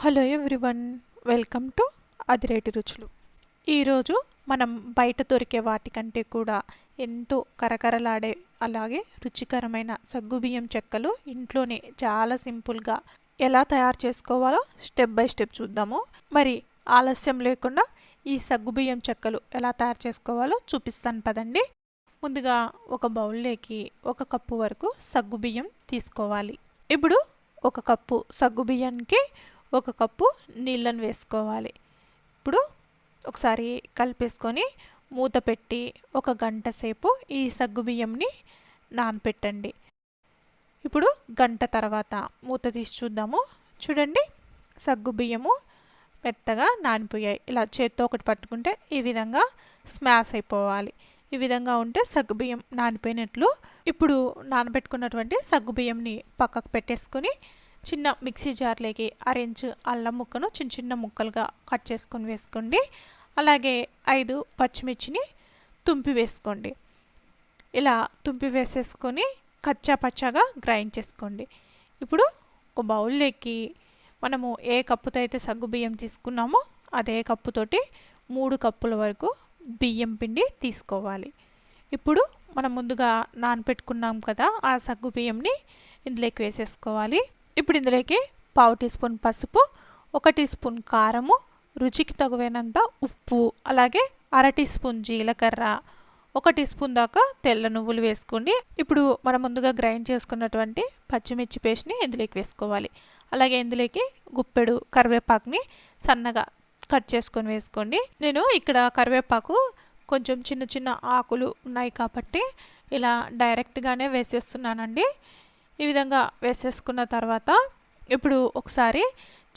Hello everyone, welcome to అదిరేటి రుచులు. ఈరోజు మనం బయట దొరికే వాటికంటే కూడా ఎంతో కరకరలాడే అలాగే రుచికరమైన సగ్గుబియ్యం చెక్కలు ఇంట్లోనే చాలా సింపుల్గా ఎలా తయారు చేసుకోవాలో స్టెప్ బై స్టెప్ చూద్దాము. మరి ఆలస్యం లేకుండా ఈ సగ్గుబియ్యం చెక్కలు ఎలా తయారు చేసుకోవాలో చూపిస్తాను పదండి. ముందుగా ఒక బౌల్లోకి 1 కప్పు వరకు సగ్గుబియ్యం తీసుకోవాలి. ఇప్పుడు 1 కప్పు సగ్గుబియ్యానికి 1 కప్పు నీళ్ళను వేసుకోవాలి. ఇప్పుడు ఒకసారి కలిపేసుకొని మూత పెట్టి 1 గంట సేపు ఈ సగ్గుబియ్యంని నానపెట్టండి. ఇప్పుడు గంట తర్వాత మూత తీసి చూద్దాము. చూడండి, సగ్గుబియ్యము మెత్తగా నానిపోయాయి. ఇలా చేత్తో ఒకటి పట్టుకుంటే ఈ విధంగా స్మాష్ అయిపోవాలి. ఈ విధంగా ఉంటే సగ్గుబియ్యం నానిపోయినట్లు. ఇప్పుడు నానబెట్టుకున్నటువంటి సగ్గుబియ్యంని పక్కకు పెట్టేసుకొని చిన్న మిక్సీ జార్లోకి 1 ఇంచు అల్లం ముక్కను చిన్న చిన్న ముక్కలుగా కట్ చేసుకొని వేసుకోండి. అలాగే 5 పచ్చిమిర్చిని తుంపి వేసుకోండి. ఇలా తుంపి వేసేసుకొని కచ్చా పచ్చాగా గ్రైండ్ చేసుకోండి. ఇప్పుడు ఒక బౌల్లోకి మనము ఏ కప్పుతో అయితే సగ్గుబియ్యం తీసుకున్నామో అదే కప్పుతోటి 3 కప్పుల వరకు బియ్యం పిండి తీసుకోవాలి. ఇప్పుడు మనం ముందుగా నానపెట్టుకున్నాం కదా, ఆ సగ్గుబియ్యంని ఇందులోకి వేసేసుకోవాలి. ఇప్పుడు ఇందులోకి 1/2 టీ స్పూన్ పసుపు, 1 టీ స్పూన్ కారము, రుచికి తగువైనంత ఉప్పు, అలాగే 1/2 టీ స్పూన్ జీలకర్ర, 1 టీ స్పూన్ దాకా తెల్ల నువ్వులు వేసుకోండి. ఇప్పుడు మనం ముందుగా గ్రైండ్ చేసుకున్నటువంటి పచ్చిమిర్చి పేస్ట్ని ఇందులోకి వేసుకోవాలి. అలాగే ఇందులోకి గుప్పెడు కరివేపాకుని సన్నగా కట్ చేసుకొని వేసుకోండి. నేను ఇక్కడ కరివేపాకు కొంచెం చిన్న చిన్న ఆకులు ఉన్నాయి కాబట్టి ఇలా డైరెక్ట్గానే వేసేస్తున్నానండి. ఈ విధంగా వేసేసుకున్న తర్వాత ఇప్పుడు ఒకసారి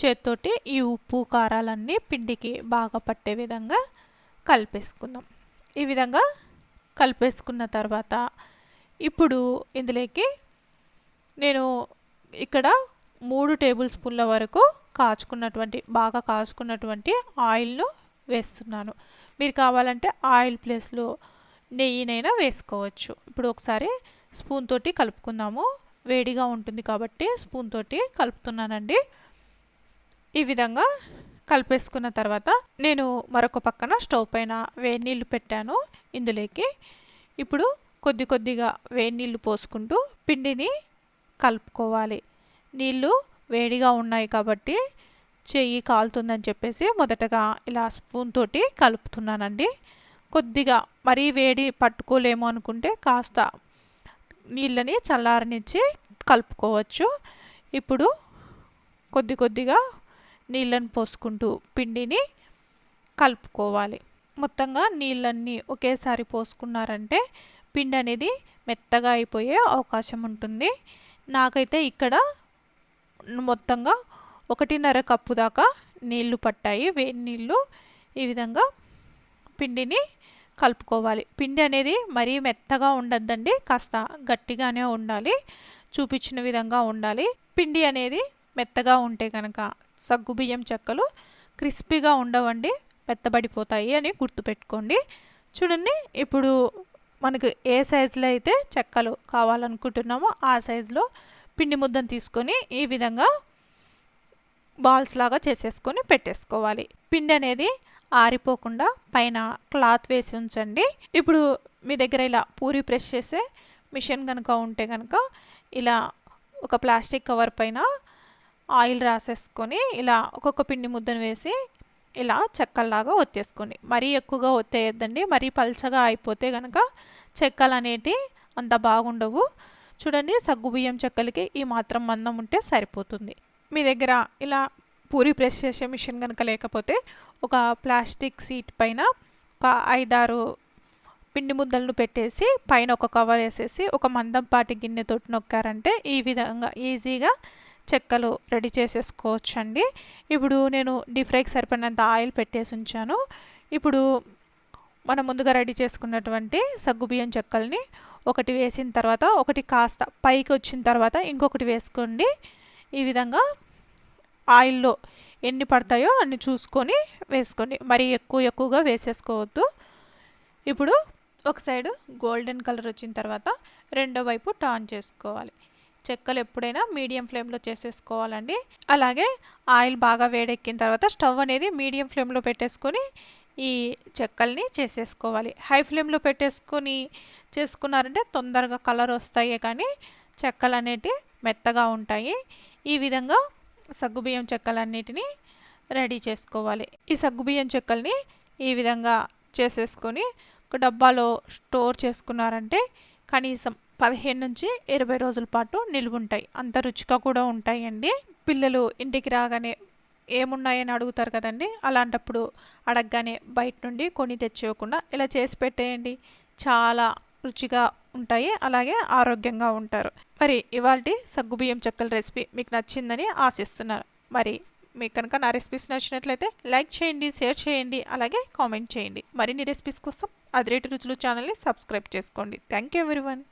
చేత్తోటి ఈ ఉప్పు కారాలన్నీ పిండికి బాగా పట్టే విధంగా కలిపేసుకుందాం. ఈ విధంగా కలిపేసుకున్న తర్వాత ఇప్పుడు ఇందులోకి నేను ఇక్కడ 3 టేబుల్ స్పూన్ల వరకు బాగా కాచుకున్నటువంటి ఆయిల్ను వేస్తున్నాను. మీరు కావాలంటే ఆయిల్ ప్లేస్లో నెయ్యినైనా వేసుకోవచ్చు. ఇప్పుడు ఒకసారి స్పూన్ తోటి కలుపుకుందాము. వేడిగా ఉంటుంది కాబట్టి స్పూన్ తోటి కలుపుతున్నానండి. ఈ విధంగా కలిపేసుకున్న తర్వాత నేను మరొక పక్కన స్టవ్ పైన వేడి నీళ్ళు పెట్టాను. ఇందులోకి ఇప్పుడు కొద్ది కొద్దిగా వేడి నీళ్ళు పోసుకుంటూ పిండిని కలుపుకోవాలి. నీళ్ళు వేడిగా ఉన్నాయి కాబట్టి చెయ్యి కాలుతుందని చెప్పేసి మొదటగా ఇలా స్పూన్ తోటి కలుపుతున్నానండి. కొద్దిగా మరీ వేడి పట్టుకోలేము అనుకుంటే కాస్త నీళ్ళని చల్లారనిచ్చి కలుపుకోవచ్చు. ఇప్పుడు కొద్ది కొద్దిగా నీళ్ళని పోసుకుంటూ పిండిని కలుపుకోవాలి. మొత్తంగా నీళ్ళన్నీ ఒకేసారి పోసుకున్నారంటే పిండి అనేది మెత్తగా అయిపోయే అవకాశం ఉంటుంది. నాకైతే ఇక్కడ మొత్తంగా 1.5 కప్పు దాకా నీళ్లు పట్టాయి, వేడి నీళ్ళు. ఈ విధంగా పిండిని కలుపుకోవాలి. పిండి అనేది మరీ మెత్తగా ఉండద్దండి, కాస్త గట్టిగానే ఉండాలి. చూపించిన విధంగా ఉండాలి. పిండి అనేది మెత్తగా ఉంటే కనుక సగ్గుబియ్యం చెక్కలు క్రిస్పీగా ఉండవండి, మెత్తబడిపోతాయి అని గుర్తుపెట్టుకోండి. చూడండి, ఇప్పుడు మనకు ఏ సైజులో అయితే చెక్కలు కావాలనుకుంటున్నామో ఆ సైజులో పిండి ముద్దను తీసుకొని ఈ విధంగా బాల్స్ లాగా చేసేసుకొని పెట్టేసుకోవాలి. పిండి అనేది ఆరిపోకుండా పైన క్లాత్ వేసి ఉంచండి. ఇప్పుడు మీ దగ్గర ఇలా పూరి ప్రెస్ చేసే మిషన్ కనుక ఉంటే కనుక ఇలా ఒక ప్లాస్టిక్ కవర్ పైన ఆయిల్ రాసేసుకొని ఇలా ఒక్కొక్క పిండి ముద్దను వేసి ఇలా చెక్కల్లాగా ఒత్తేసుకోండి. మరీ ఎక్కువగా ఒత్తేయద్దండి, మరీ పల్చగా అయిపోతే కనుక చెక్కలు అనేటివి అంత బాగుండవు. చూడండి, సగ్గుబియ్యం చెక్కలకి ఈ మాత్రం మందం ఉంటే సరిపోతుంది. మీ దగ్గర ఇలా పూరి ప్రెస్ చేసే మిషన్ కనుక లేకపోతే ఒక ప్లాస్టిక్ సీట్ పైన ఒక 5-6 పిండి ముద్దలను పెట్టేసి పైన ఒక కవర్ వేసేసి ఒక మందంపాటి గిన్నెతోటి నొక్కారంటే ఈ విధంగా ఈజీగా చెక్కలు రెడీ చేసేసుకోవచ్చు అండి. ఇప్పుడు నేను డీప్ ఫ్రైకి సరిపడినంత ఆయిల్ పెట్టేసి ఉంచాను. ఇప్పుడు మనం ముందుగా రెడీ చేసుకున్నటువంటి సగ్గుబియ్యం చెక్కల్ని ఒకటి వేసిన తర్వాత ఒకటి కాస్త పైకి వచ్చిన తర్వాత ఇంకొకటి వేసుకోండి. ఈ విధంగా ఆయిల్లో ఎన్ని పడతాయో అన్ని చూసుకొని వేసుకోండి, మరీ ఎక్కువగా వేసేసుకోవద్దు. ఇప్పుడు ఒక సైడు గోల్డెన్ కలర్ వచ్చిన తర్వాత రెండో వైపు టర్న్ చేసుకోవాలి. చెక్కలు ఎప్పుడైనా మీడియం ఫ్లేమ్లో చేసేసుకోవాలండి. అలాగే ఆయిల్ బాగా వేడెక్కిన తర్వాత స్టవ్ అనేది మీడియం ఫ్లేమ్లో పెట్టేసుకొని ఈ చెక్కల్ని చేసేసుకోవాలి. హై ఫ్లేమ్లో పెట్టేసుకొని చేసుకున్నారంటే తొందరగా కలర్ వస్తాయి కానీ చెక్కలు అనేటివి మెత్తగా ఉంటాయి. ఈ విధంగా సగ్గుబియ్యం చెక్కలన్నిటినీ రెడీ చేసుకోవాలి. ఈ సగ్గుబియ్యం చెక్కల్ని ఈ విధంగా చేసేసుకొని ఒక డబ్బాలో స్టోర్ చేసుకున్నారంటే కనీసం 15 నుంచి 20 రోజుల పాటు నిల్వ ఉంటాయి. అంత రుచిగా కూడా ఉంటాయండి. పిల్లలు ఇంటికి రాగానే ఏమున్నాయని అడుగుతారు కదండి, అలాంటప్పుడు అడగగానే బయట నుండి కొని తెచ్చేయకుండా ఇలా చేసి పెట్టేయండి. చాలా రుచిగా ఉంటాయి, అలాగే ఆరోగ్యంగా ఉంటారు. మరి ఇవాల్టి సగ్గుబియ్యం చెక్కల రెసిపీ మీకు నచ్చిందని ఆశిస్తున్నాను. మరి మీకు కనుక నా రెసిపీస్ నచ్చినట్లయితే లైక్ చేయండి, షేర్ చేయండి, అలాగే కామెంట్ చేయండి. మరిన్ని రెసిపీస్ కోసం అదిరేటి రుచులు ఛానల్ని సబ్స్క్రైబ్ చేసుకోండి. Thank you everyone.